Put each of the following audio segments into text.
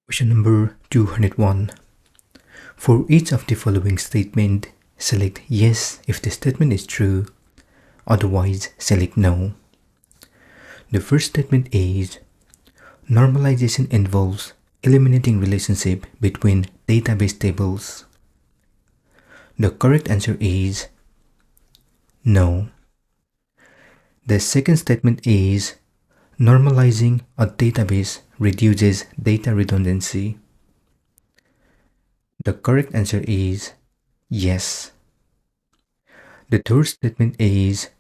Question number 201. For each of the following statement, select yes if the statement is true, otherwise select no. The first statement is, normalization involves eliminating relationship between database tables. The correct answer is no. The second statement is, normalizing a database reduces data redundancy. The correct answer is yes. The third statement is,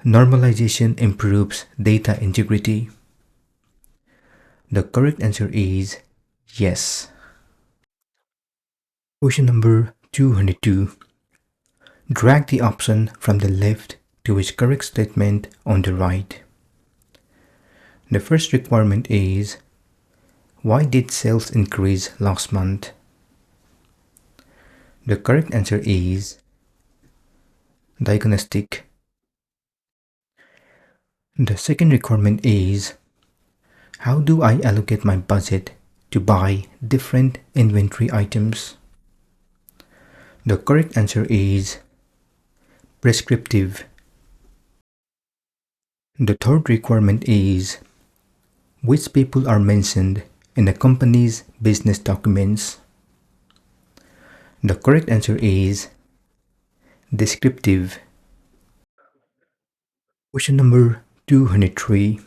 normalization improves data integrity. The correct answer is yes. Question number 202. Drag the option from the left to its correct statement on the right. The first requirement is, why did sales increase last month? The correct answer is diagnostic. The second requirement is, how do I allocate my budget to buy different inventory items? The correct answer is prescriptive. The third requirement is, which people are mentioned in the company's business documents? The correct answer is descriptive. Question number 203.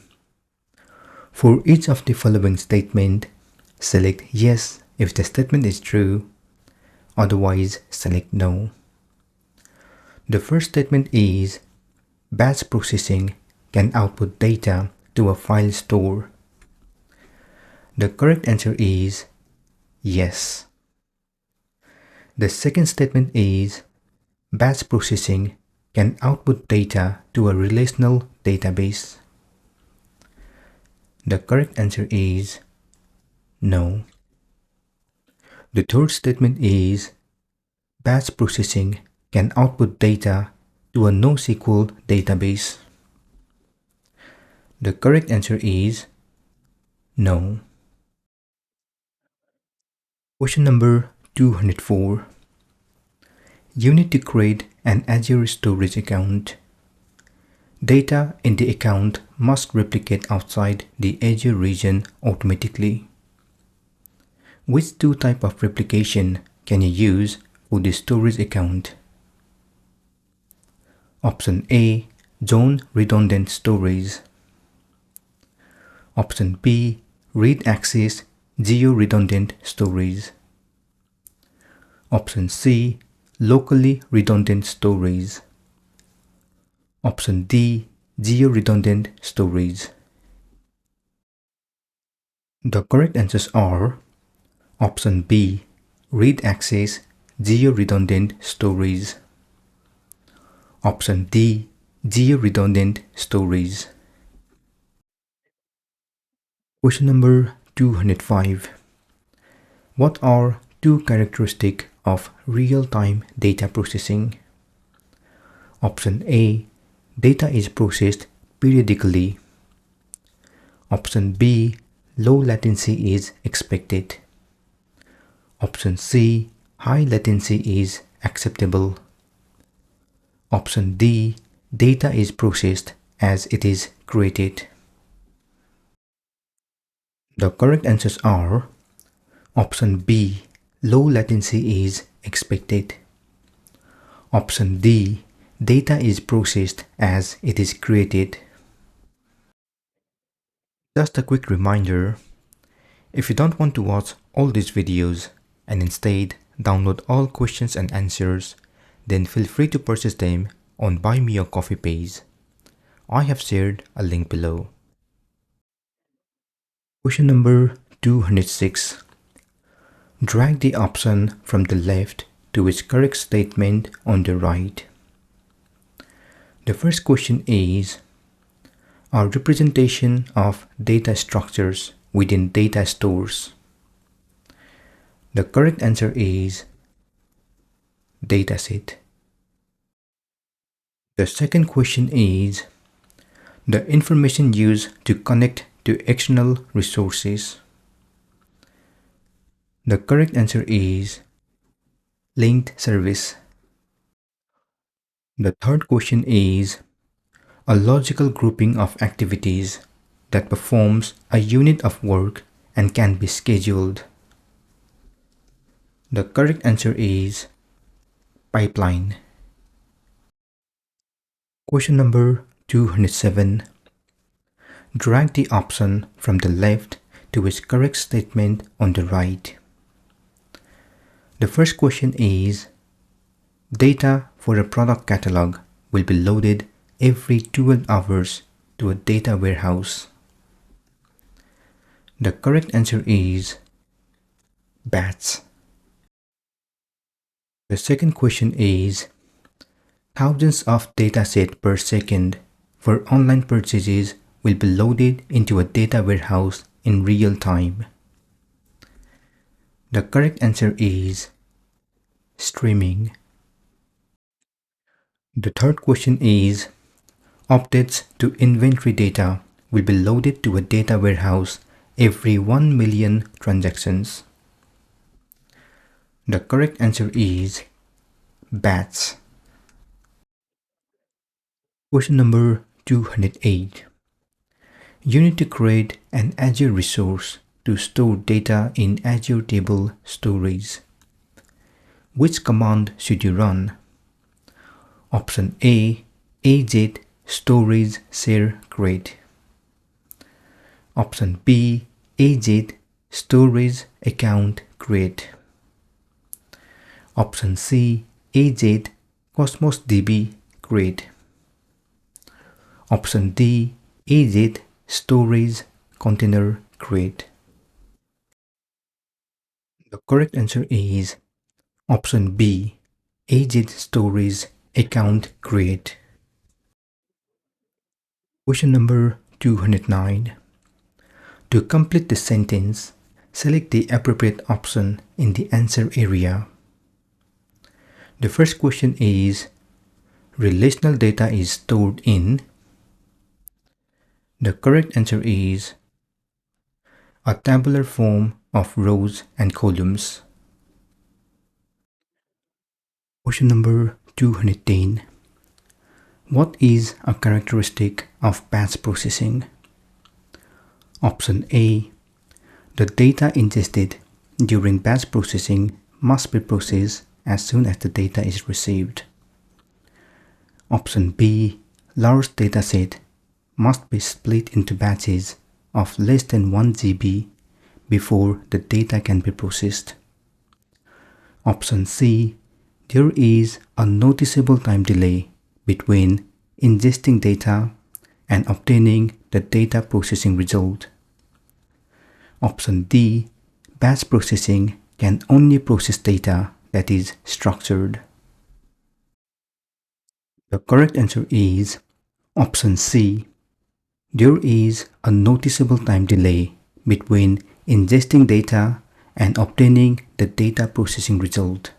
For each of the following statement, select yes if the statement is true, otherwise select no. The first statement is, batch processing can output data to a file store. The correct answer is yes. The second statement is, batch processing can output data to a relational database. The correct answer is no. The third statement is, batch processing can output data to a NoSQL database. The correct answer is no. Question number 204. You need to create an Azure storage account. Data in the account must replicate outside the Azure region automatically. Which two types of replication can you use for the storage account? Option A, zone redundant storage. Option B, read access geo-redundant storage. Option C, locally redundant storage. Option D, geo-redundant storage. The correct answers are option B, read access geo-redundant storage. Option D, geo-redundant storage. Question number 205. What are two characteristics of real-time data processing? Option A, data is processed periodically. Option B, low latency is expected. Option C, high latency is acceptable. Option D, data is processed as it is created. The correct answers are option B, low latency is expected. Option D, data is processed as it is created. Just a quick reminder, if you don't want to watch all these videos and instead download all questions and answers, then feel free to purchase them on Buy Me a Coffee page. I have shared a link below. Question number 206. Drag the option from the left to its correct statement on the right. The first question is, are representation of data structures within data stores? The correct answer is dataset. The second question is, the information used to connect to external resources. The correct answer is linked service. The third question is a logical grouping of activities that performs a unit of work and can be scheduled. The correct answer is pipeline. Question number 207. Drag the option from the left to its correct statement on the right. The first question is data for a product catalog will be loaded every 12 hours to a data warehouse. The correct answer is batch. The second question is thousands of datasets per second for online purchases will be loaded into a data warehouse in real time. The correct answer is streaming. The third question is updates to inventory data will be loaded to a data warehouse every 1 million transactions. The correct answer is batch. Question number 208. You need to create an Azure resource to store data in Azure Table Storage. Which command should you run? Option A, AZ storage share create. Option B, AZ storage account create. Option C, AZ Cosmos DB create. Option D, AZ storage container create. The correct answer is option B, AZ storage account create. Question number 209. To complete the sentence, select the appropriate option in the answer area. The first question is relational data is stored in. The correct answer is a tabular form of rows and columns. Question number 210. What is a characteristic of batch processing? Option A. The data ingested during batch processing must be processed as soon as the data is received. Option B. Large dataset must be split into batches of less than 1 GB before the data can be processed. Option C. There is a noticeable time delay between ingesting data and obtaining the data processing result. Option D. Batch processing can only process data that is structured. The correct answer is option C. There is a noticeable time delay between ingesting data and obtaining the data processing result.